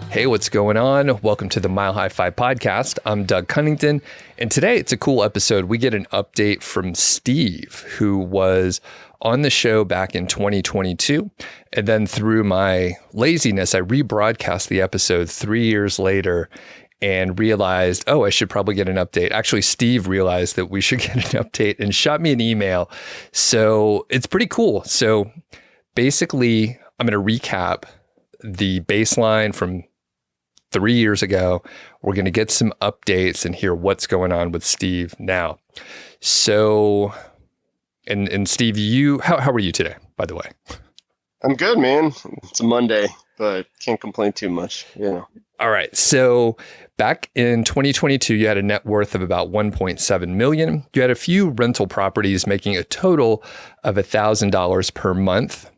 Hey, what's going on? Welcome to the MHFI podcast. I'm Doug Cunnington, and today it's a cool episode. We get an update from Steve, who was on the show back in 2022. And then through my laziness, I rebroadcast the episode 3 years later and realized, oh, I should probably get an update. Actually, Steve realized that we should get an update and shot me an email. So it's pretty cool. So basically, I'm going to recap the baseline from 3 years ago. We're going to get some updates and hear what's going on with Steve now. So, and Steve, how are you today, by the way? I'm good, man. It's a Monday, but can't complain too much, All right. So back in 2022, you had a net worth of about 1.7 million. You had a few rental properties making a total of $1,000 per month.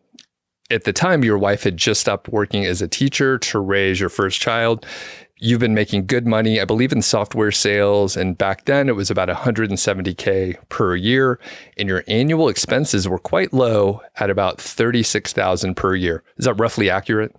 At the time, your wife had just stopped working as a teacher to raise your first child. You've been making good money, I believe, in software sales. And back then it was about $170K per year. And your annual expenses were quite low at about $36,000 per year. Is that roughly accurate?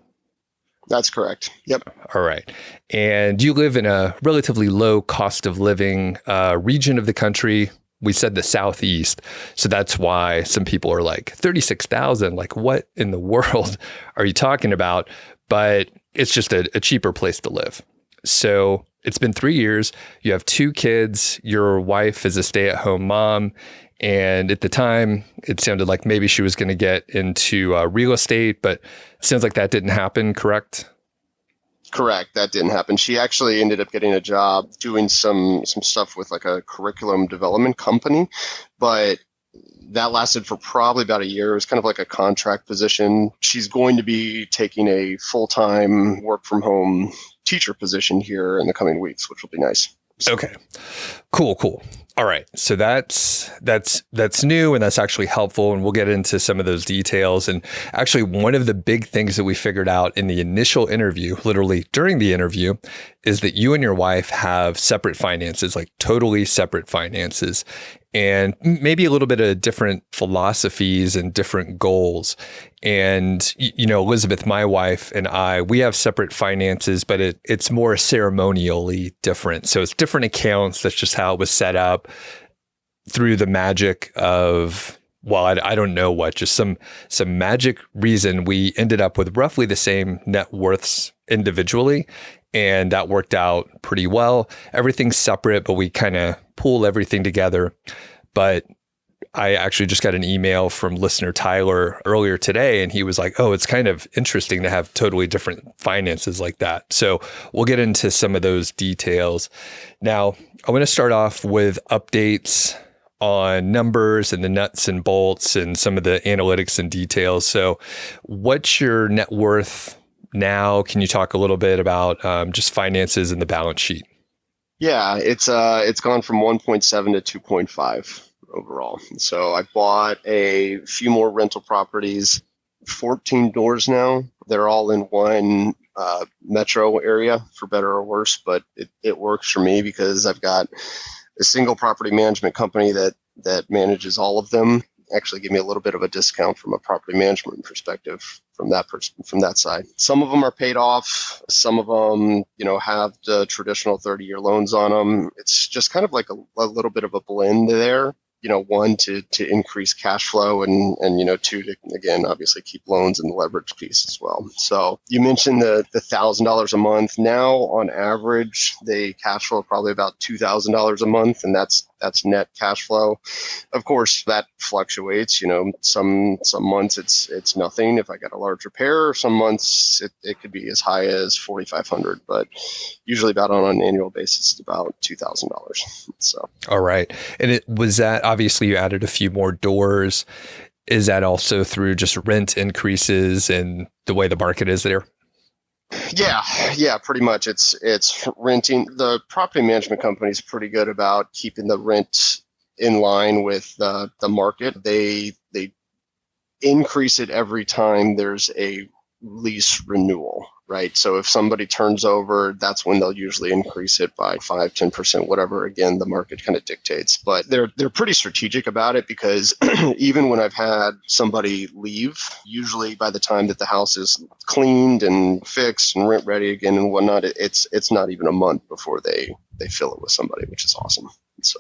That's correct. Yep. All right. And you live in a relatively low cost of living region of the country. We said the Southeast. So that's why some people are like, 36,000, like what in the world are you talking about? But it's just a cheaper place to live. So it's been 3 years. You have 2 kids. Your wife is a stay-at-home mom. And at the time, it sounded like maybe she was going to get into real estate, but it sounds like that didn't happen, correct? Correct. That didn't happen. She actually ended up getting a job doing some stuff with like a curriculum development company, but that lasted for probably about a year. It was kind of like a contract position. She's going to be taking a full-time work from home teacher position here in the coming weeks, which will be nice. Okay. Cool. All right. So that's new, and that's actually helpful. And we'll get into some of those details. And actually, one of the big things that we figured out in the initial interview, literally during the interview, is that you and your wife have separate finances, like totally separate finances, and maybe a little bit of different philosophies and different goals. And, Elizabeth, my wife, and I, we have separate finances, but it's more ceremonially different. So it's different accounts. That's just how it was set up through the magic of, well, I don't know what, just some magic reason we ended up with roughly the same net worths individually. And that worked out pretty well. Everything's separate, but we kind of pool everything together. But I actually just got an email from listener Tyler earlier today, and he was like, oh, it's kind of interesting to have totally different finances like that. So we'll get into some of those details. Now, I want to start off with updates on numbers and the nuts and bolts and some of the analytics and details. So what's your net worth now? Can you talk a little bit about just finances and the balance sheet? Yeah, it's gone from 1.7 to 2.5 overall. So I bought a few more rental properties, 14 doors now. They're all in one metro area, for better or worse, but it works for me because I've got a single property management company that manages all of them. Actually give me a little bit of a discount from a property management perspective from that side. Some of them are paid off. Some of them, have the traditional 30-year loans on them. It's just kind of like a little bit of a blend there. One, to increase cash flow and two, to, again, obviously keep loans and the leverage piece as well. So you mentioned the $1,000 a month. Now, on average, they cash flow probably about $2,000 a month, and that's net cash flow. Of course, that fluctuates. Some months it's nothing if I get a large repair. Some months it could be as high as $4,500, but usually about on an annual basis, it's about $2,000. So. All right. And it was that, obviously you added a few more doors. Is that also through just rent increases and the way the market is there? Yeah, pretty much. It's renting. The property management company is pretty good about keeping the rent in line with the market. They increase it every time there's a lease renewal. right? So if somebody turns over, that's when they'll usually increase it by 5, 10%, whatever. Again, the market kind of dictates, but they're pretty strategic about it, because even when I've had somebody leave, usually by the time that the house is cleaned and fixed and rent ready again and whatnot, it's not even a month before they fill it with somebody, which is awesome. So.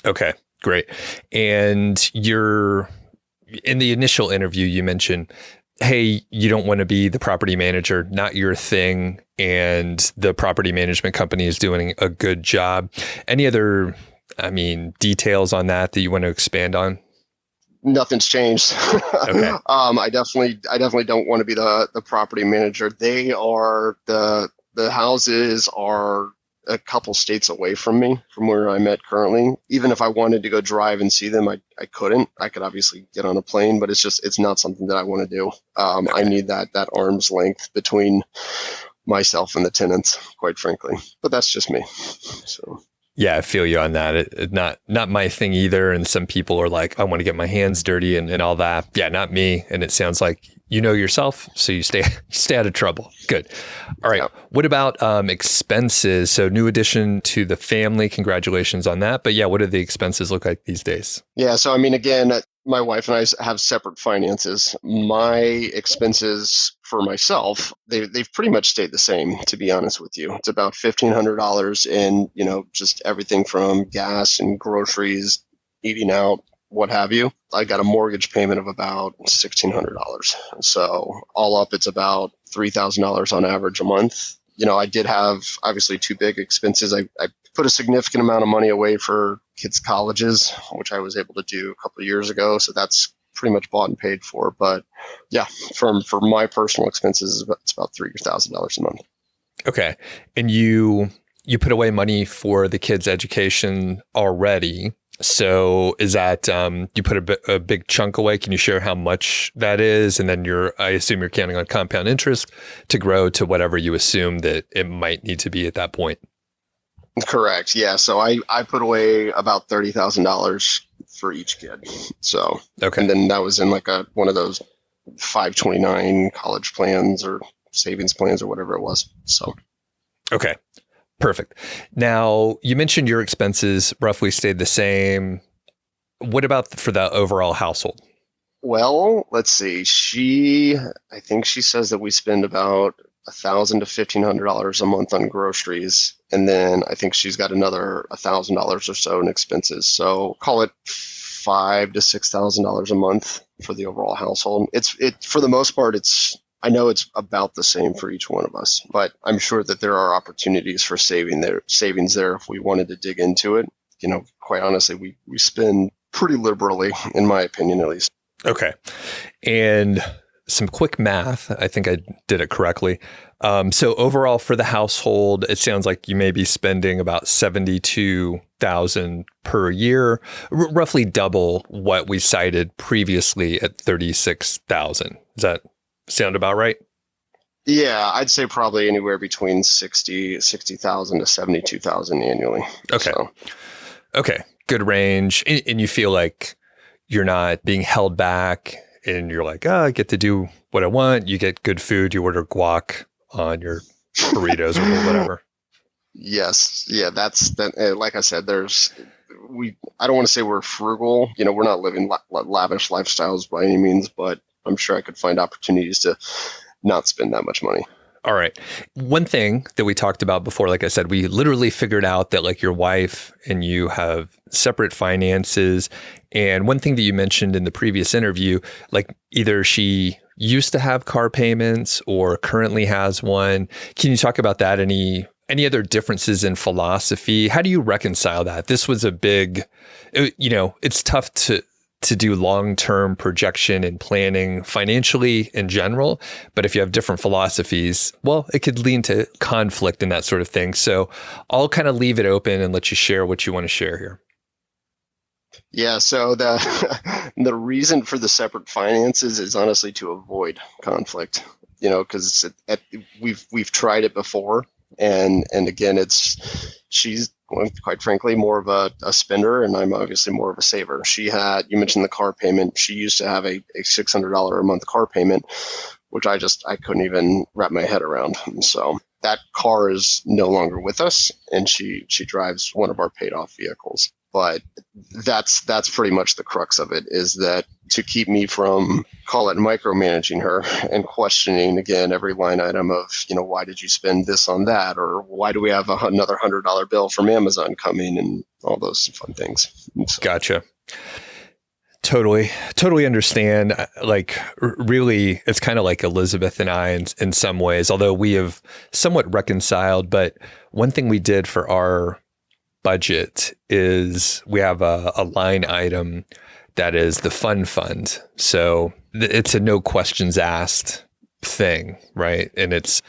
Okay, great. And in the initial interview, you mentioned, hey, you don't want to be the property manager, not your thing, and the property management company is doing a good job. Any other, details on that you want to expand on? Nothing's changed. Okay. I definitely don't want to be the property manager. They are the houses are a couple states away from me, from where I'm at currently. Even if I wanted to go drive and see them, I couldn't. I could obviously get on a plane, but it's not something that I want to do. Okay. I need that arm's length between myself and the tenants, quite frankly. But that's just me. So. Yeah, I feel you on that. It not my thing either. And some people are like, I want to get my hands dirty and all that. Yeah, not me. And it sounds like you know yourself, so you stay out of trouble. Good. All right. Yep. What about expenses? So new addition to the family. Congratulations on that. But yeah, what do the expenses look like these days? Yeah. So again, my wife and I have separate finances. My expenses for myself, they've pretty much stayed the same, to be honest with you. It's about $1,500 in, just everything from gas and groceries, eating out, what have you. I got a mortgage payment of about $1,600. So all up, it's about $3,000 on average a month. I did have obviously two big expenses. I put a significant amount of money away for kids' colleges, which I was able to do a couple of years ago. So that's pretty much bought and paid for. But yeah, for my personal expenses, it's about $3,000 a month. Okay. And you put away money for the kids' education already. So is that, you put a big chunk away? Can you share how much that is? And then I assume you're counting on compound interest to grow to whatever you assume that it might need to be at that point. Correct. Yeah. So I put away about $30,000 for each kid. So, okay. And then that was in like one of those 529 college plans or savings plans or whatever it was. So, okay. Perfect. Now, you mentioned your expenses roughly stayed the same. What about for the overall household? Well, let's see. I think she says that we spend about $1,000 to $1,500 a month on groceries, and then I think she's got another $1,000 or so in expenses. So call it $5,000 to $6,000 a month for the overall household. It for the most part, I know it's about the same for each one of us, but I'm sure that there are opportunities for savings there if we wanted to dig into it. Quite honestly, we spend pretty liberally, in my opinion, at least. Okay. And some quick math, I think I did it correctly. So overall for the household, it sounds like you may be spending about $72,000 per year, roughly double what we cited previously at $36,000. Does that sound about right? Yeah, I'd say probably anywhere between $60,000 to $72,000 annually. Okay. Okay. Good range. And you feel like you're not being held back and you're like, I get to do what I want. You get good food. You order guac on your burritos or whatever. Yes. Yeah. That's that. Like I said, I don't want to say we're frugal. We're not living lavish lifestyles by any means, but I'm sure I could find opportunities to not spend that much money. All right. One thing that we talked about before, like I said, we literally figured out that like your wife and you have separate finances. And one thing that you mentioned in the previous interview, like either she used to have car payments or currently has one. Can you talk about that? Any other differences in philosophy? How do you reconcile that? This was a big, it's tough to do long-term projection and planning financially in general. But if you have different philosophies, well, it could lead to conflict and that sort of thing. So I'll kind of leave it open and let you share what you want to share here. Yeah. So the reason for the separate finances is honestly to avoid conflict, because we've tried it before. And again, she's quite frankly more of a spender, and I'm obviously more of a saver. You mentioned the car payment. She used to have a $600 a month car payment. which I couldn't even wrap my head around. So that car is no longer with us, and she drives one of our paid off vehicles. But that's pretty much the crux of it, is that to keep me from, call it, micromanaging her and questioning again every line item of, why did you spend this on that, or why do we have another $100 bill from Amazon coming, and all those fun things. So, Gotcha. Totally understand. Like, really, it's kind of like Elizabeth and I in some ways, although we have somewhat reconciled. But one thing we did for our budget is we have a line item that is the fun fund. So it's a no questions asked thing, right? And it's,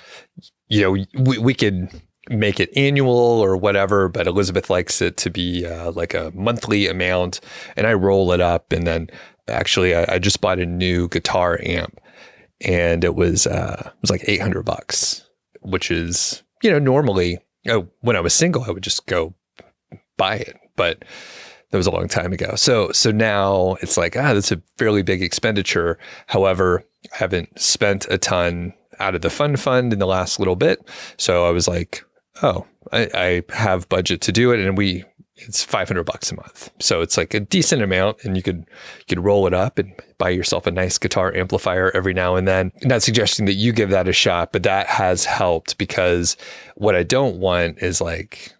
we could make it annual or whatever, but Elizabeth likes it to be like a monthly amount, and I roll it up. And then actually I just bought a new guitar amp, and it was like $800, which is, normally when I was single, I would just go buy it, but that was a long time ago. So now it's like, that's a fairly big expenditure. However, I haven't spent a ton out of the fund in the last little bit. So I was like, I have budget to do it. And it's $500 a month. So it's like a decent amount, and you could roll it up and buy yourself a nice guitar amplifier every now and then. Not suggesting that you give that a shot, but that has helped, because what I don't want is like,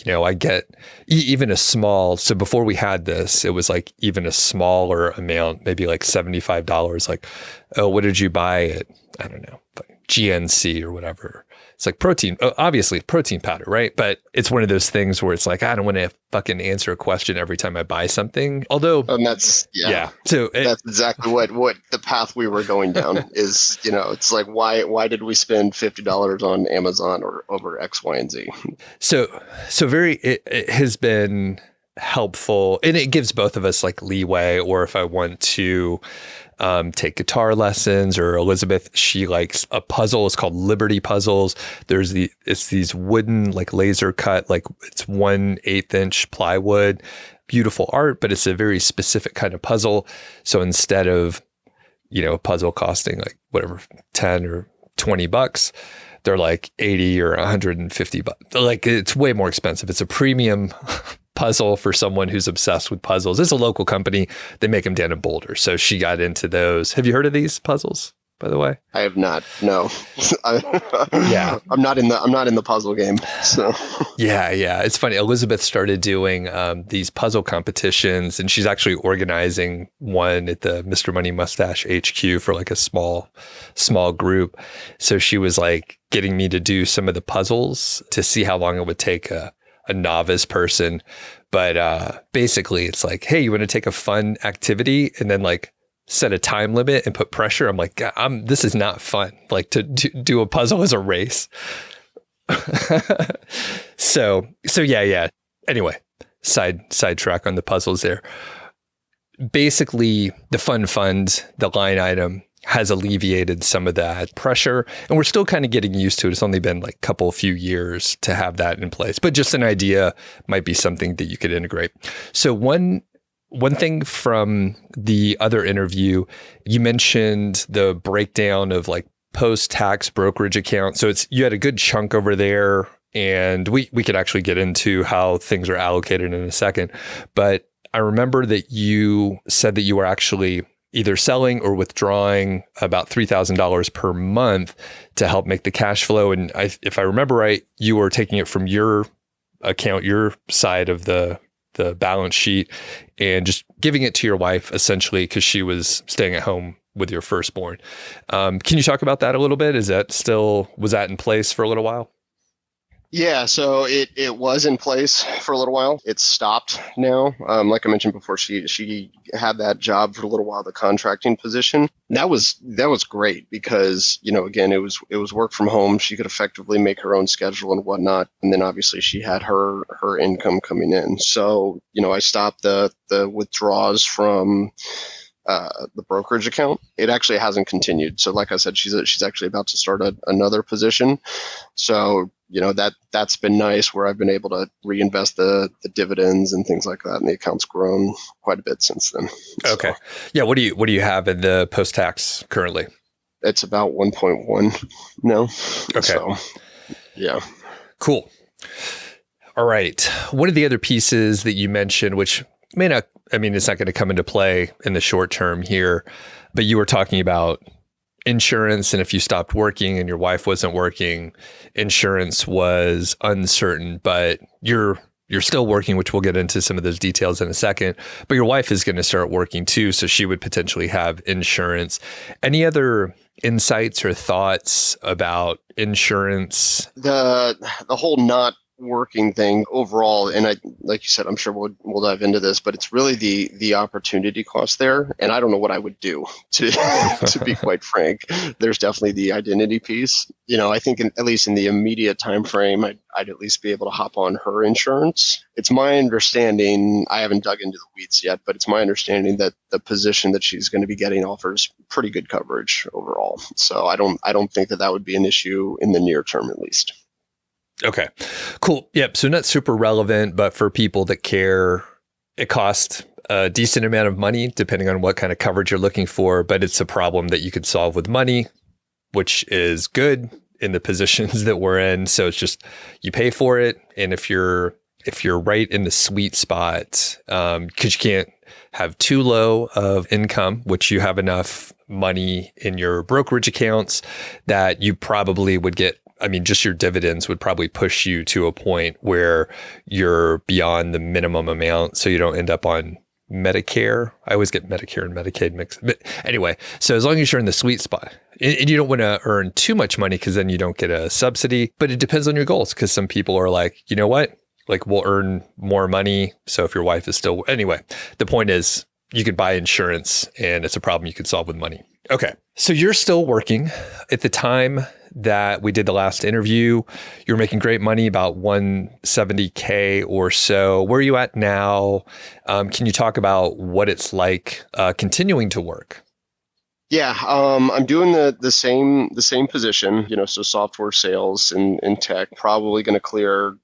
I get even a small, so before we had this, it was like even a smaller amount, maybe like $75. Like, what did you buy at, I don't know, like GNC or whatever. It's like protein, obviously protein powder, right? But it's one of those things where it's like, I don't want to fucking answer a question every time I buy something. Although, and that's, yeah. So that's exactly what the path we were going down is, it's like, why did we spend $50 on Amazon or over X, Y, and Z? So it has been helpful, and it gives both of us like leeway. Or if I want to take guitar lessons, or Elizabeth, she likes a puzzle. It's called Liberty Puzzles. It's these wooden, like laser cut, like it's 1/8 inch plywood, beautiful art, but it's a very specific kind of puzzle. So instead of, a puzzle costing like whatever, 10 or $20, they're like 80 or $150. Like, it's way more expensive. It's a premium puzzle for someone who's obsessed with puzzles. It's a local company. They make them down in Boulder. So she got into those. Have you heard of these puzzles, by the way? I have not. No. Yeah. I'm not in the puzzle game. So yeah. It's funny. Elizabeth started doing these puzzle competitions, and she's actually organizing one at the Mr. Money Mustache HQ for like a small group. So she was like getting me to do some of the puzzles to see how long it would take a novice person. But basically it's like, hey, you want to take a fun activity and then like set a time limit and put pressure? I'm like, this is not fun. Like, to do a puzzle is a race. So yeah. Anyway, sidetrack on the puzzles there. Basically, the fun fund, the line item, has alleviated some of that pressure, and we're still kind of getting used to it. It's only been like a few years to have that in place, but just an idea might be something that you could integrate. So one thing from the other interview, you mentioned the breakdown of like post-tax brokerage account. So you had a good chunk over there, and we could actually get into how things are allocated in a second. But I remember that you said that you were actually either selling or withdrawing about $3,000 per month to help make the cash flow. And if I remember right, you were taking it from your account, your side of the balance sheet, and just giving it to your wife essentially, because she was staying at home with your firstborn. Can you talk about that a little bit? Was that in place for a little while? Yeah, so it was in place for a little while. It's stopped now. Like I mentioned before, she had that job for a little while, the contracting position. That was great because, again, it was work from home. She could effectively make her own schedule and whatnot. And then obviously she had her income coming in. So, I stopped the withdrawals from the brokerage account. It actually hasn't continued. So like I said, she's actually about to start another position. So, that's been nice, where I've been able to reinvest the dividends and things like that. And the account's grown quite a bit since then. Okay. Yeah. What do you have in the post-tax currently? It's about 1.1 now. Okay. So, yeah. Cool. All right. One of the other pieces that you mentioned, which may not, I mean, it's not going to come into play in the short term here, but you were talking about insurance. And if you stopped working and your wife wasn't working, insurance was uncertain, but you're still working, which we'll get into some of those details in a second, but your wife is going to start working too. So she would potentially have insurance. Any other insights or thoughts about insurance? The whole not working thing overall, and I, like you said, I'm sure we'll dive into this, but it's really the opportunity cost there, and I don't know what I would do to to be quite frank. There's definitely the identity piece. I think at least in the immediate time frame, I'd at least be able to hop on her insurance. It's my understanding, I haven't dug into the weeds yet, but it's my understanding that the position that she's going to be getting offers pretty good coverage overall. So I don't think that would be an issue in the near term, at least. Okay, cool. Yep. So not super relevant, but for people that care, it costs a decent amount of money depending on what kind of coverage you're looking for, but it's a problem that you could solve with money, which is good in the positions that we're in. So it's just, you pay for it. And if you're right in the sweet spot, because you can't have too low of income, which you have enough money in your brokerage accounts that you probably would get, just your dividends would probably push you to a point where you're beyond the minimum amount. So you don't end up on Medicare. I always get Medicare and Medicaid mixed. But anyway, so as long as you're in the sweet spot and you don't want to earn too much money because then you don't get a subsidy, but it depends on your goals. Because some people are like, you know what? Like, we'll earn more money. So if your wife is still, anyway, the point is you could buy insurance and it's a problem you could solve with money. Okay. So you're still working. At the time that we did the last interview, you were making great money, about $170K or so. Where are you at now? Can you talk about what it's like continuing to work? Yeah, I'm doing the same position, so software sales in tech, probably going to clear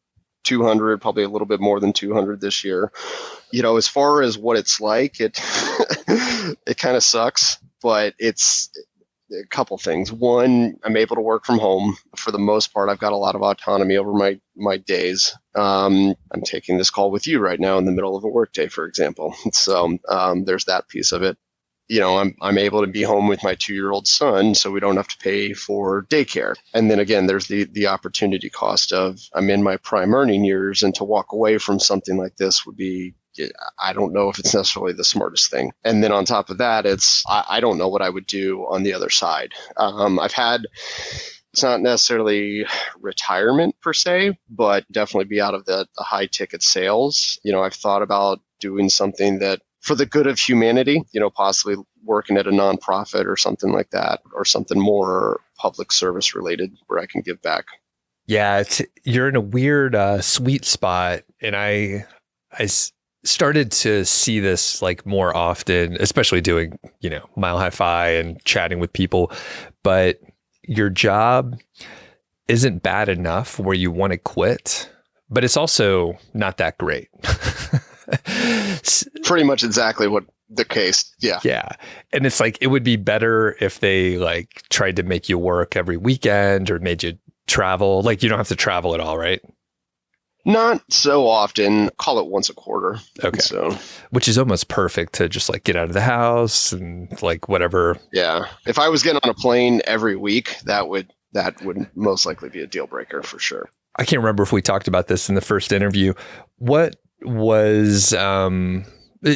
200, probably a little bit more than 200 this year. As far as what it's like, it it kind of sucks, but it's a couple things. One, I'm able to work from home for the most part. I've got a lot of autonomy over my days. I'm taking this call with you right now in the middle of a workday, for example. So there's that piece of it. I'm able to be home with my 2-year-old son, so we don't have to pay for daycare. And then again, there's the opportunity cost of, I'm in my prime earning years, and to walk away from something like this would be, I don't know if it's necessarily the smartest thing. And then on top of that, I don't know what I would do on the other side. It's not necessarily retirement per se, but definitely be out of the high ticket sales. I've thought about doing something that for the good of humanity, possibly working at a nonprofit or something like that, or something more public service related where I can give back. Yeah, you're in a weird sweet spot. And I started to see this like more often, especially doing, MHFI and chatting with people. But your job isn't bad enough where you want to quit, but it's also not that great. Pretty much exactly what the case. Yeah. Yeah. And it's like, it would be better if they like tried to make you work every weekend or made you travel. Like, you don't have to travel at all, right? Not so often. Call it once a quarter. Okay. So, which is almost perfect to just like get out of the house and like whatever. Yeah. If I was getting on a plane every week, that would most likely be a deal breaker for sure. I can't remember if we talked about this in the first interview. What was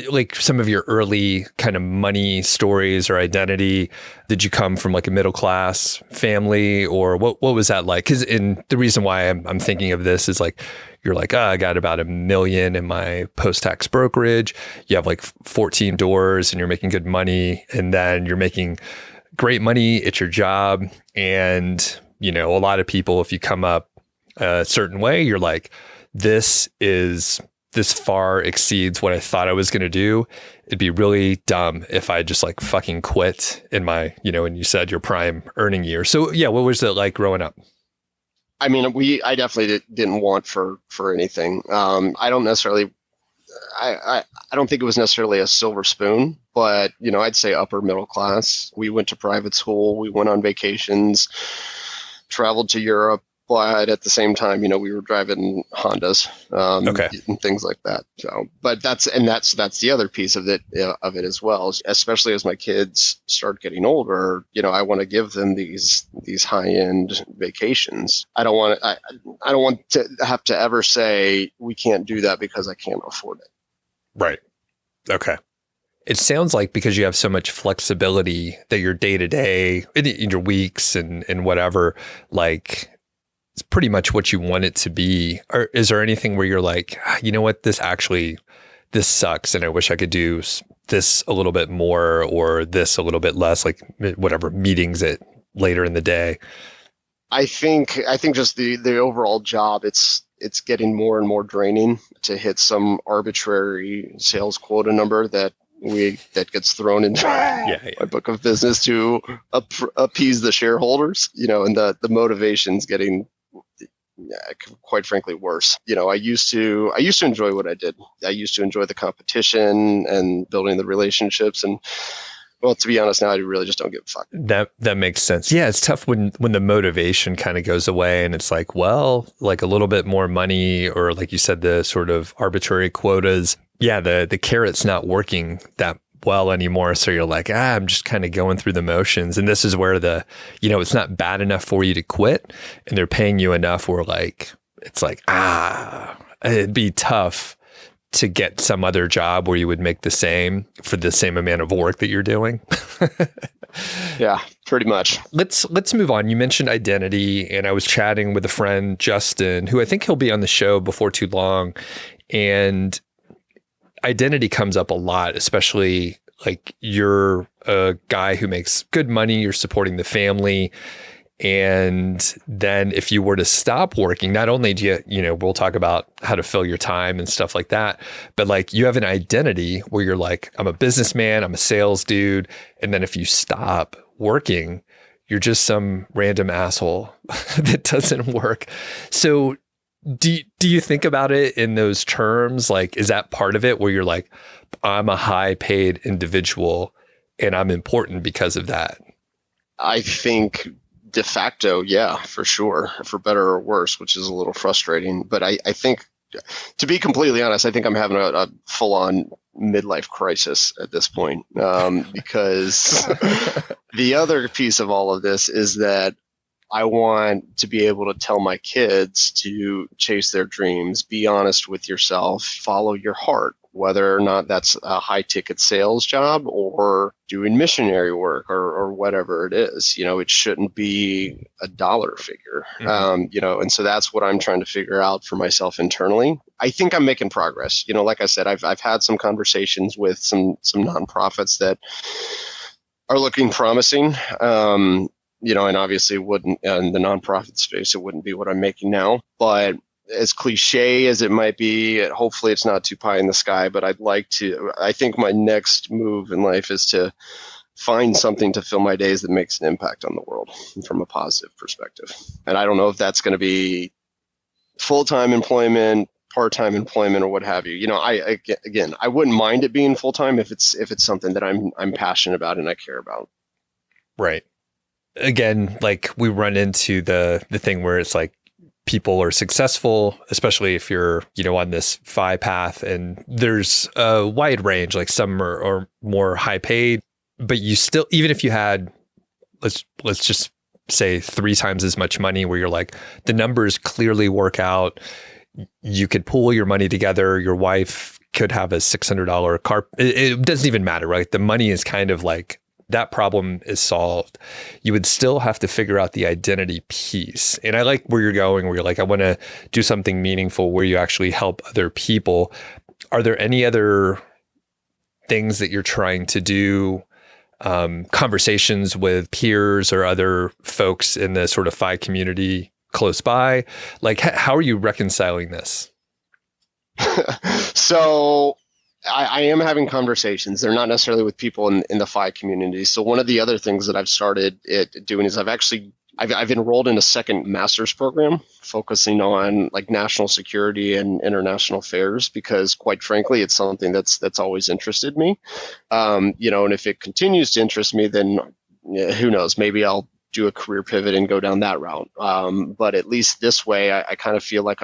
like some of your early kind of money stories or identity? Did you come from like a middle class family, or what was that like? Because the reason why I'm thinking of this is like, you're like, I got about $1 million in my post-tax brokerage. You have like 14 doors and you're making good money, and then you're making great money at your job. And, a lot of people, if you come up a certain way, you're like, this far exceeds what I thought I was going to do. It'd be really dumb if I just like fucking quit in my, and you said your prime earning year. So yeah, what was it like growing up? I mean, I definitely didn't want for anything. I don't necessarily, I don't think it was necessarily a silver spoon, but I'd say upper middle class. We went to private school, we went on vacations, traveled to Europe, but at the same time, we were driving Hondas, Okay. and things like that. So, but that's the other piece of it as well. Especially as my kids start getting older, I want to give them these high end vacations. I don't want to have to ever say we can't do that because I can't afford it. Right. Okay. It sounds like because you have so much flexibility that your day to day, in your weeks and whatever, like it's pretty much what you want it to be. Or is there anything where you're like, you know what, this sucks and I wish I could do this a little bit more or this a little bit less, like whatever, meetings it later in the day? I think just the overall job, it's getting more and more draining to hit some arbitrary sales quota number that gets thrown into my book of business to appease the shareholders, and the motivation's getting, quite frankly, worse. I used to enjoy what I did. I used to enjoy the competition and building the relationships, and well, to be honest, now I really just don't give a fuck. That makes sense. Yeah, it's tough when the motivation kind of goes away and it's like, well, like a little bit more money, or like you said, the sort of arbitrary quotas. Yeah, the carrot's not working that well anymore. So you're like, I'm just kind of going through the motions. And this is where it's not bad enough for you to quit, and they're paying you enough where it's like, it'd be tough to get some other job where you would make the same for the same amount of work that you're doing. Yeah, pretty much. Let's move on. You mentioned identity, and I was chatting with a friend, Justin, who I think he'll be on the show before too long. And identity comes up a lot, especially like you're a guy who makes good money, you're supporting the family. And then if you were to stop working, not only do we'll talk about how to fill your time and stuff like that, but like you have an identity where you're like, I'm a businessman, I'm a sales dude. And then if you stop working, you're just some random asshole that doesn't work. So do you think about it in those terms? Like, is that part of it where you're like, I'm a high paid individual and I'm important because of that? I think de facto, yeah, for sure, for better or worse, which is a little frustrating. But I think, to be completely honest, I think I'm having a full-on midlife crisis at this point, because the other piece of all of this is that I want to be able to tell my kids to chase their dreams, be honest with yourself, follow your heart, whether or not that's a high ticket sales job or doing missionary work or whatever it is. It shouldn't be a dollar figure. Mm-hmm. And so that's what I'm trying to figure out for myself internally. I think I'm making progress. Like I said, I've had some conversations with some nonprofits that are looking promising. And obviously wouldn't, in the nonprofit space, it wouldn't be what I'm making now. But as cliche as it might be, hopefully it's not too pie in the sky, but I think my next move in life is to find something to fill my days that makes an impact on the world from a positive perspective. And I don't know if that's going to be full-time employment, part-time employment, or what have you. I wouldn't mind it being full-time if it's something that I'm passionate about and I care about. Right. Again, like we run into the thing where it's like people are successful, especially if you're, on this FI path, and there's a wide range, like some are more high paid, but you still, even if you had, let's just say 3 times as much money, where you're like, the numbers clearly work out. You could pool your money together. Your wife could have a $600 car. It doesn't even matter, right? The money is kind of like, that problem is solved. You would still have to figure out the identity piece. And I like where you're going, where you're like, I want to do something meaningful where you actually help other people. Are there any other things that you're trying to do, conversations with peers or other folks in the sort of FI community close by? Like, how are you reconciling this? So I am having conversations. They're not necessarily with people in the FI community. So one of the other things that I've started doing is I've enrolled in a second master's program focusing on like national security and international affairs because, quite frankly, it's something that's always interested me. And if it continues to interest me, then who knows? Maybe I'll do a career pivot and go down that route. But at least this way, I kind of feel like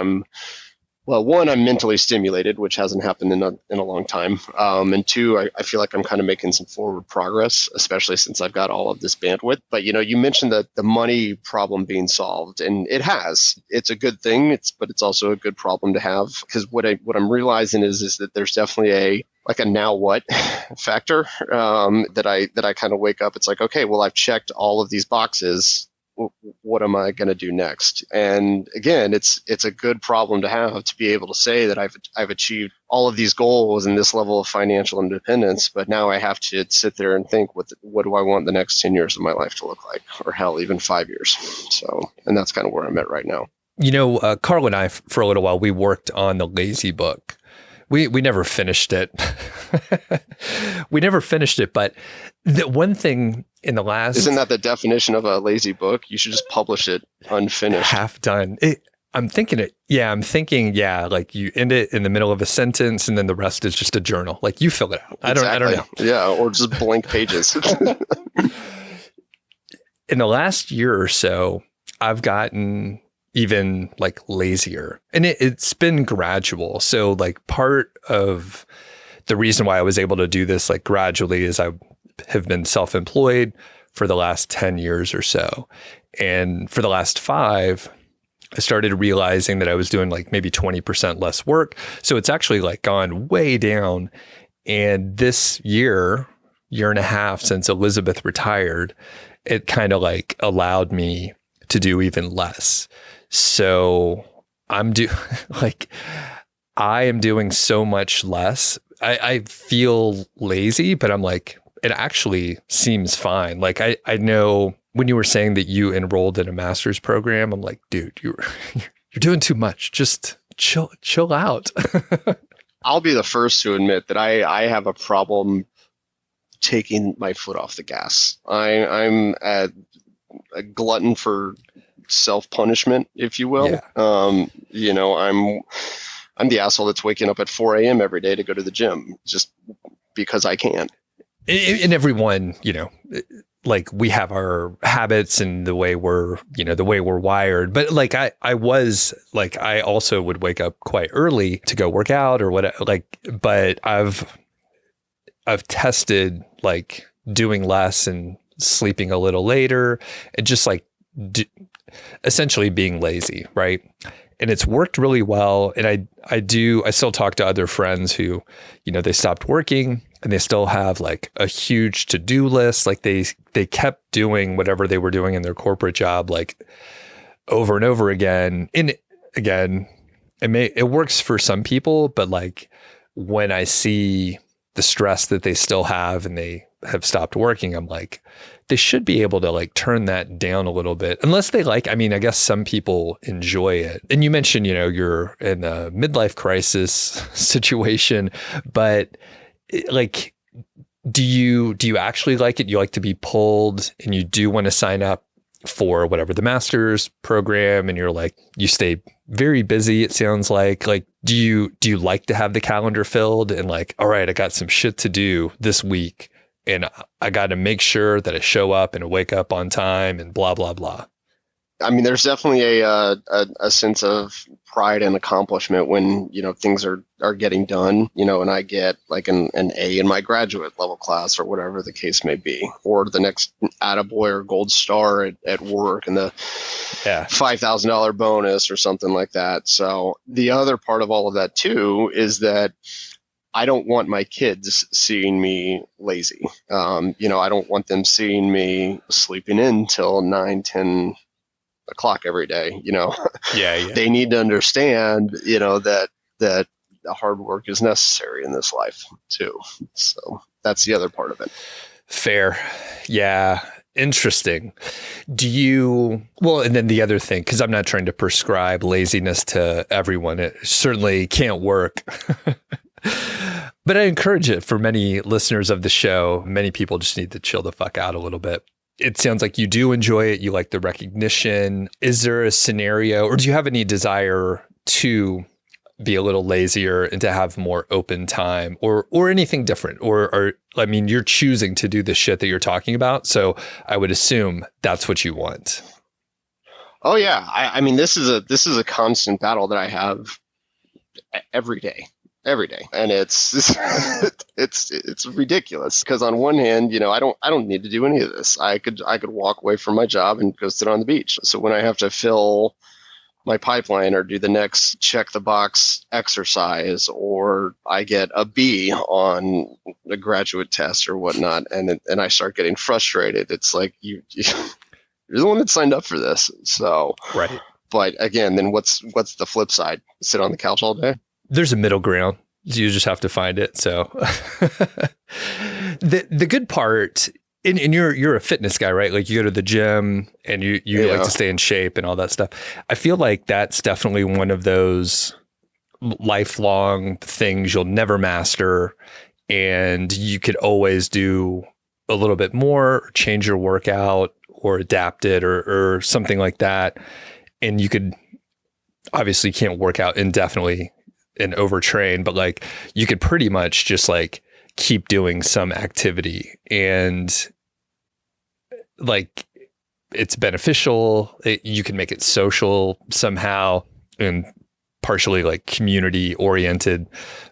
one, I'm mentally stimulated, which hasn't happened in a long time. And two, I feel like I'm kind of making some forward progress, especially since I've got all of this bandwidth. But, you mentioned the money problem being solved, and it has. It's a good thing, but it's also a good problem to have, because what I'm realizing is that there's definitely a now what factor that I kind of wake up. It's like, okay, well, I've checked all of these boxes. What am I going to do next? And again, it's a good problem to have, to be able to say that I've achieved all of these goals and this level of financial independence, but now I have to sit there and think, what do I want the next 10 years of my life to look like, or hell, even 5 years. So, and that's kind of where I'm at right now. Carl and I, for a little while, we worked on the Lazy book. We never finished it. But the one thing in the last... Isn't that the definition of a lazy book? You should just publish it unfinished. Half done. I'm thinking, like you end it in the middle of a sentence and then the rest is just a journal. Like you fill it out. Exactly. I don't know. Yeah, or just blank pages. In the last year or so, I've gotten even like lazier, and it's been gradual. So like part of the reason why I was able to do this like gradually is I have been self-employed for the last 10 years or so. And for the last 5, I started realizing that I was doing like maybe 20% less work. So it's actually like gone way down. And this year and a half since Elizabeth retired, it kind of like allowed me to do even less. So I am doing so much less. I feel lazy, but I'm like, it actually seems fine. Like I know when you were saying that you enrolled in a master's program, I'm like, dude, you're doing too much. Just chill out. I'll be the first to admit that I have a problem taking my foot off the gas. I'm a glutton for self-punishment, if you will. Yeah. I'm the asshole that's waking up at 4 a.m. every day to go to the gym just because I can. And everyone, like we have our habits and the way we're wired. But like I also would wake up quite early to go work out or whatever. But I've tested like doing less and sleeping a little later and just like essentially being lazy, right? And it's worked really well. And I still talk to other friends who, they stopped working and they still have like a huge to-do list. Like they kept doing whatever they were doing in their corporate job, like over and over again. And again, it works for some people, but like when I see the stress that they still have and they have stopped working, I'm like, they should be able to like turn that down a little bit, unless they I guess some people enjoy it. And you mentioned, you're in a midlife crisis situation, but like, do you actually like it? You like to be pulled and you do want to sign up for whatever the master's program, and you're like, you stay very busy. It sounds like, do you like to have the calendar filled and like, all right, I got some shit to do this week and I got to make sure that I show up and I wake up on time and blah, blah, blah. I mean, there's definitely a sense of pride and accomplishment when, things are getting done, and I get like an A in my graduate level class or whatever the case may be, or the next attaboy or gold star at work and the $5,000 bonus or something like that. So the other part of all of that too is that I don't want my kids seeing me lazy. I don't want them seeing me sleeping in till 9, 10 o'clock every day. Yeah. They need to understand, that hard work is necessary in this life too. So that's the other part of it. Fair. Yeah. Interesting. And then the other thing, because I'm not trying to prescribe laziness to everyone. It certainly can't work. But I encourage it for many listeners of the show. Many people just need to chill the fuck out a little bit. it sounds like you do enjoy it. You like the recognition. Is there a scenario, or do you have any desire to be a little lazier and to have more open time, or anything different? Or I mean, you're choosing to do the shit that you're talking about. So I would assume that's what you want. Oh yeah. I mean, this is a constant battle that I have every day. Every day. And it's ridiculous because on one hand, I don't need to do any of this. I could walk away from my job and go sit on the beach. So when I have to fill my pipeline or do the next check the box exercise, or I get a B on a graduate test or whatnot, and I start getting frustrated, it's like you're the one that signed up for this. So Right. But again, then what's the flip side? Sit on the couch all day? There's a middle ground. You just have to find it. So the good part, and you're a fitness guy, right? Like you go to the gym and you like to stay in shape and all that stuff. I feel like that's definitely one of those lifelong things you'll never master, and you could always do a little bit more, change your workout or adapt it or something like that. And you could obviously can't work out indefinitely and overtrain, but like you could pretty much just like keep doing some activity, and like it's beneficial. You can make it social somehow and partially like community oriented.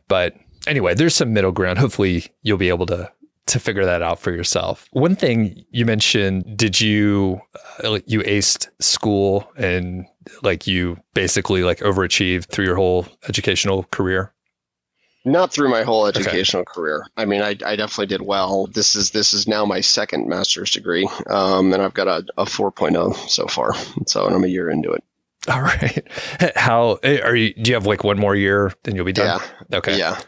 But anyway, there's some middle ground. Hopefully you'll be able to figure that out for yourself. One thing you mentioned, did you aced school and like you basically like overachieved through your whole educational career? Not through my whole educational career. I mean, I definitely did well. This is now my second master's degree, and I've got a 4.0 so far. So, and I'm a year into it. All right. How are you? Do you have like one more year, then you'll be done? Yeah. Okay. Yeah.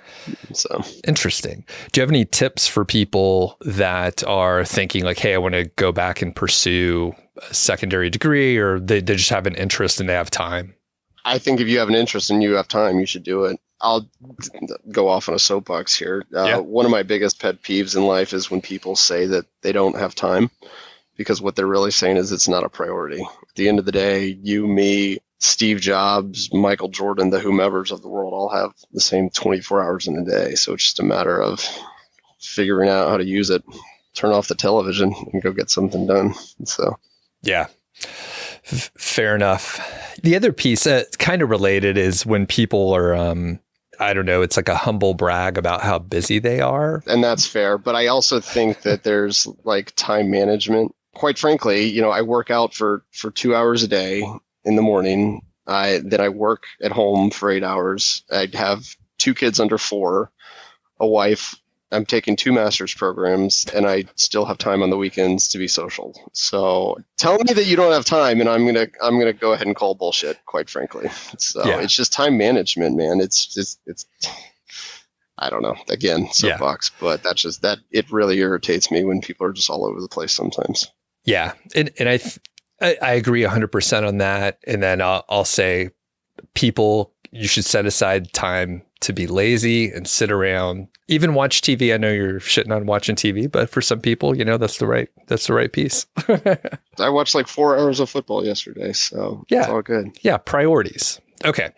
So interesting. Do you have any tips for people that are thinking like, hey, I want to go back and pursue a secondary degree, or they just have an interest and they have time? I think if you have an interest and you have time, you should do it. I'll go off on a soapbox here. One of my biggest pet peeves in life is when people say that they don't have time, because what they're really saying is it's not a priority. At the end of the day, you, me, Steve Jobs, Michael Jordan, the whomevers of the world all have the same 24 hours in a day. So it's just a matter of figuring out how to use it, turn off the television and go get something done. So, yeah, fair enough. The other piece kind of related is when people are, I don't know, it's like a humble brag about how busy they are. And that's fair. But I also think that there's like time management. Quite frankly, I work out for 2 hours a day in the morning. Then I work at home for 8 hours. I have 2 kids under 4, a wife. I'm taking 2 master's programs, and I still have time on the weekends to be social. So tell me that you don't have time, and I'm gonna go ahead and call bullshit. Quite frankly, so It's just time management, man. It's I don't know. Again, soapbox, but that's just that. It really irritates me when people are just all over the place sometimes. Yeah, and I agree 100% on that. And then I'll say, people, you should set aside time to be lazy and sit around, even watch TV. I know you're shitting on watching TV, but for some people, that's the right piece. I watched like 4 hours of football yesterday, so it's all good. Yeah, priorities. Okay,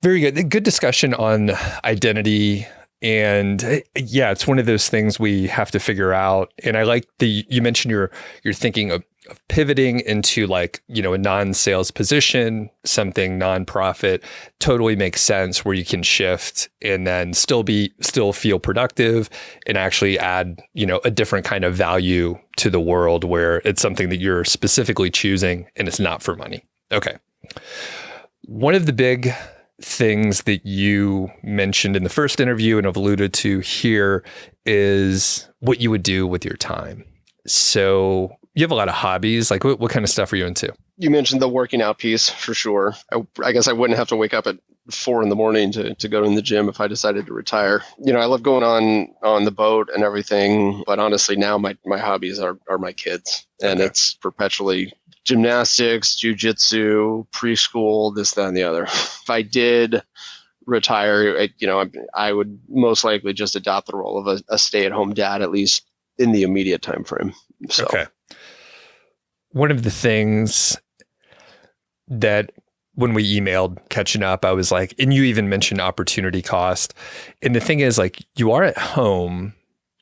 very good. Good discussion on identity. And it's one of those things we have to figure out. And I like you mentioned you're thinking of pivoting into like, a non-sales position, something nonprofit. Totally makes sense, where you can shift and then still feel productive and actually add, a different kind of value to the world, where it's something that you're specifically choosing and it's not for money. Okay. One of the big things that you mentioned in the first interview and have alluded to here is what you would do with your time. So you have a lot of hobbies. Like what kind of stuff are you into? You mentioned the working out piece for sure. I guess I wouldn't have to wake up at 4 a.m. to go to the gym if I decided to retire. I love going on the boat and everything, but honestly now my hobbies are my kids, and it's perpetually gymnastics, jujitsu, preschool, this, that, and the other. If I did retire, I would most likely just adopt the role of a stay-at-home dad, at least in the immediate time frame. So. Okay. one of the things that when we emailed catching up, I was like, and you even mentioned opportunity cost. And the thing is, like, you are at home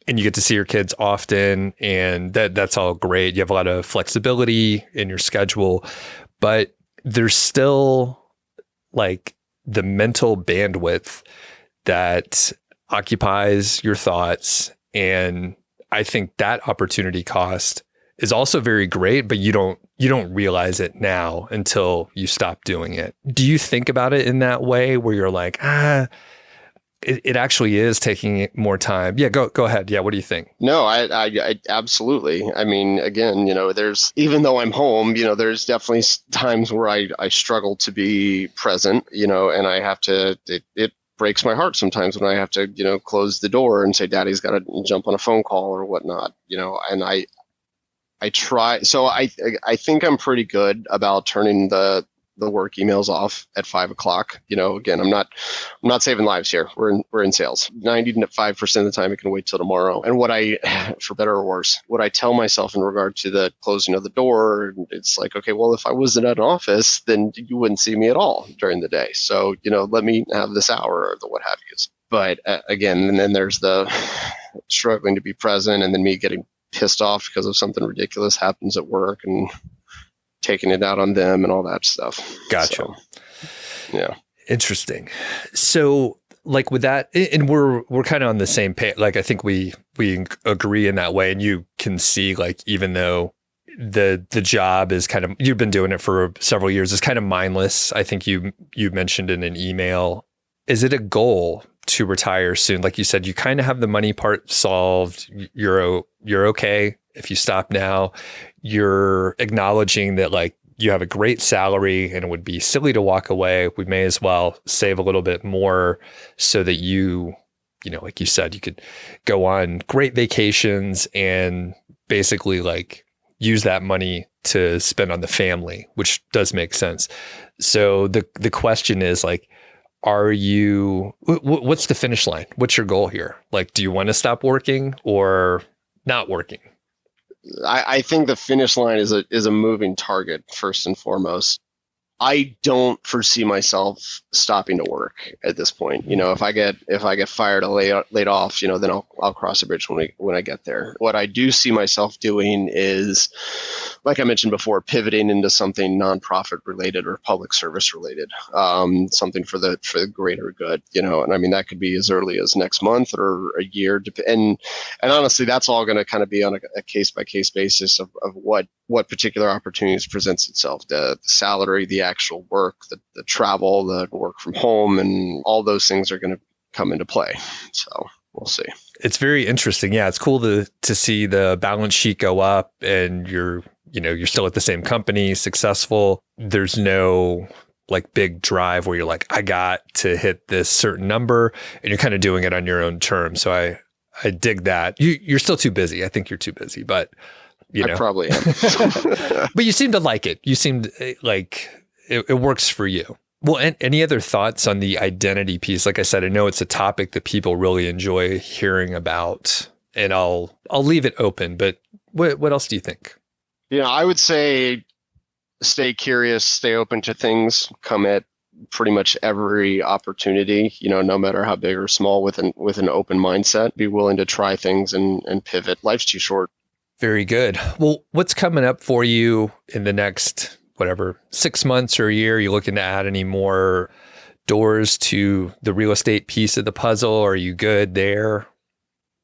and you get to see your kids often, and that's all great. You have a lot of flexibility in your schedule, but there's still like the mental bandwidth that occupies your thoughts. And I think that opportunity cost is also very great, but you don't realize it now until you stop doing it. Do you think about it in that way where you're like, it actually is taking more time? Yeah, go ahead. Yeah, what do you think? No, I absolutely. I mean, again, even though I'm home, there's definitely times where I struggle to be present, and I have to, it breaks my heart sometimes when I have to, close the door and say, Daddy's got to jump on a phone call or whatnot, and I try. So I think I'm pretty good about turning the work emails off at 5 o'clock. Again, I'm not saving lives here. We're in sales. 95% of the time it can wait till tomorrow. And for better or worse, what I tell myself in regard to the closing of the door, it's like, okay, well, if I wasn't at an office, then you wouldn't see me at all during the day. So, let me have this hour or the what have yous. But again, and then there's the struggling to be present, and then me getting pissed off because of something ridiculous happens at work and taking it out on them and all that stuff. Gotcha. So, yeah. Interesting. So like with that, and we're kind of on the same page. Like, I think we agree in that way. And you can see, like, even though the job is kind of, you've been doing it for several years, it's kind of mindless. I think you mentioned in an email, is it a goal to retire soon? Like you said, you kind of have the money part solved. You're okay if you stop now. You're acknowledging that, like, you have a great salary and it would be silly to walk away. We may as well save a little bit more so that like you said, you could go on great vacations and basically like use that money to spend on the family, which does make sense. So the question is, like, what's the finish line? What's your goal here? Like, do you want to stop working or not working? I think the finish line is a moving target first and foremost. I don't foresee myself stopping to work at this point. If I get fired or laid off, then I'll cross the bridge when I get there. What I do see myself doing is, like I mentioned before, pivoting into something nonprofit related or public service related, something for the greater good. And I mean, that could be as early as next month or a year, and honestly, that's all going to kind of be on a case by case basis of what particular opportunities presents itself, the salary, the actual work, the travel, the work from home, and all those things are going to come into play. So we'll see. It's very interesting. Yeah, it's cool to see the balance sheet go up, and you're still at the same company, successful. There's no like big drive where you're like, I got to hit this certain number, and you're kind of doing it on your own terms. So I dig that. You're still too busy. I think you're too busy, but I probably am. But you seem to like it. You seemed like it works for you. Well, any other thoughts on the identity piece? Like I said, I know it's a topic that people really enjoy hearing about, and I'll leave it open, but what else do you think? I would say stay curious, stay open to things, come at pretty much every opportunity, no matter how big or small, with an open mindset. Be willing to try things and pivot. Life's too short. Very good. Well, what's coming up for you in the next, 6 months or a year? Are you looking to add any more doors to the real estate piece of the puzzle? Are you good there?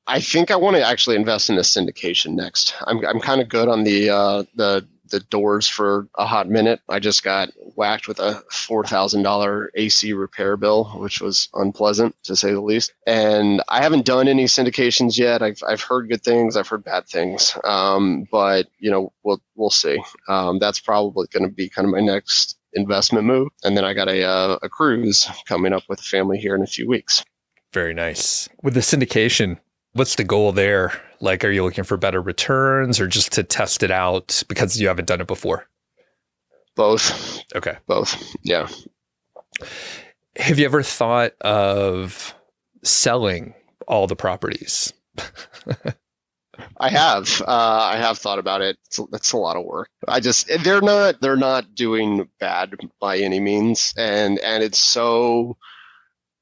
I think I want to actually invest in a syndication next. I'm kind of good on the doors for a hot minute. I just got whacked with a $4,000 AC repair bill, which was unpleasant to say the least. And I haven't done any syndications yet. I've heard good things. I've heard bad things. But we'll see. That's probably going to be kind of my next investment move. And then I got a cruise coming up with the family here in a few weeks. Very nice. With the syndication, what's the goal there? Like, are you looking for better returns or just to test it out because you haven't done it before? Both. Okay. Both. Yeah. Have you ever thought of selling all the properties? I have thought about it. It's a lot of work. They're not doing bad by any means, and it's so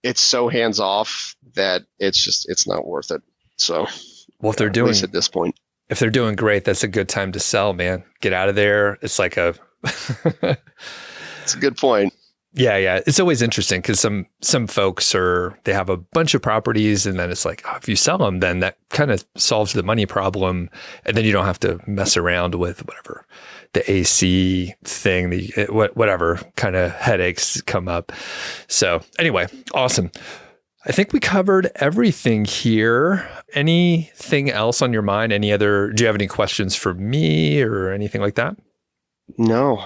hands off that it's not worth it. So, Well, at least at this point, if they're doing great, that's a good time to sell, man. Get out of there. It's like a it's a good point. Yeah. It's always interesting because some folks they have a bunch of properties, and then it's like, oh, if you sell them, then that kind of solves the money problem, and then you don't have to mess around with whatever the AC thing, whatever kind of headaches come up. So anyway, awesome. I think we covered everything here. Anything else on your mind? Do you have any questions for me or anything like that? No,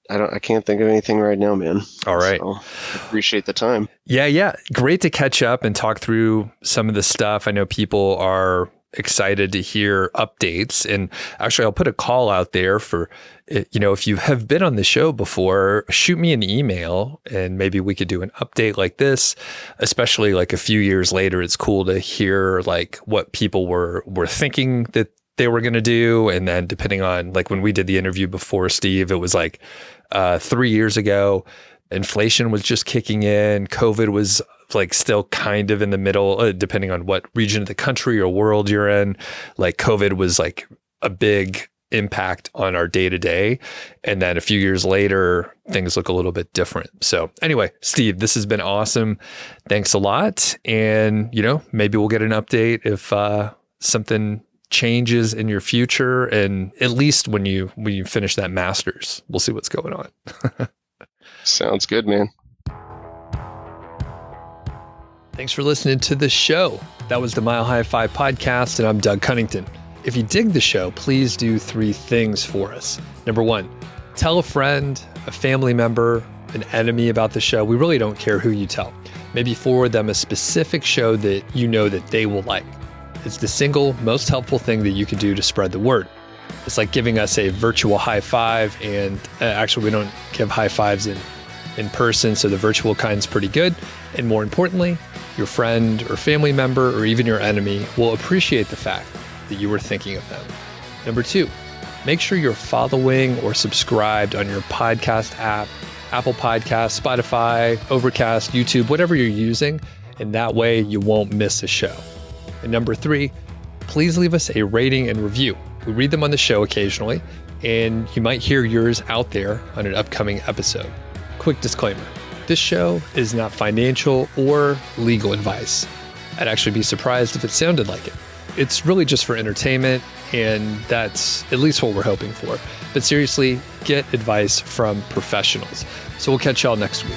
I can't think of anything right now, man. All right. So, appreciate the time. Yeah. Great to catch up and talk through some of the stuff. I know people are excited to hear updates. And actually, I'll put a call out there for, if you have been on the show before, shoot me an email and maybe we could do an update like this, especially like a few years later. It's cool to hear like what people were thinking that they were going to do. And then depending on like when we did the interview before, Steve, it was like 3 years ago, inflation was just kicking in. COVID was like still kind of in the middle, depending on what region of the country or world you're in. Like COVID was like a big impact on our day to day. And then a few years later, things look a little bit different. So anyway, Steve, this has been awesome. Thanks a lot. And, maybe we'll get an update if something changes in your future, and at least when you finish that master's, we'll see what's going on. Sounds good, man. Thanks for listening to the show. That was the Mile High 5 podcast, and I'm Doug Cunnington. If you dig the show, please do 3 things for us. Number 1, tell a friend, a family member, an enemy about the show. We really don't care who you tell. Maybe forward them a specific show that you know that they will like. It's the single most helpful thing that you can do to spread the word. It's like giving us a virtual high five, and actually we don't give high fives in person, so the virtual kind's pretty good. And more importantly, your friend or family member or even your enemy will appreciate the fact that you were thinking of them. Number 2, make sure you're following or subscribed on your podcast app, Apple Podcasts, Spotify, Overcast, YouTube, whatever you're using, and that way you won't miss a show. And number 3, please leave us a rating and review. We read them on the show occasionally, and you might hear yours out there on an upcoming episode. Quick disclaimer, this show is not financial or legal advice. I'd actually be surprised if it sounded like it. It's really just for entertainment, and that's at least what we're hoping for. But seriously, get advice from professionals. So we'll catch y'all next week.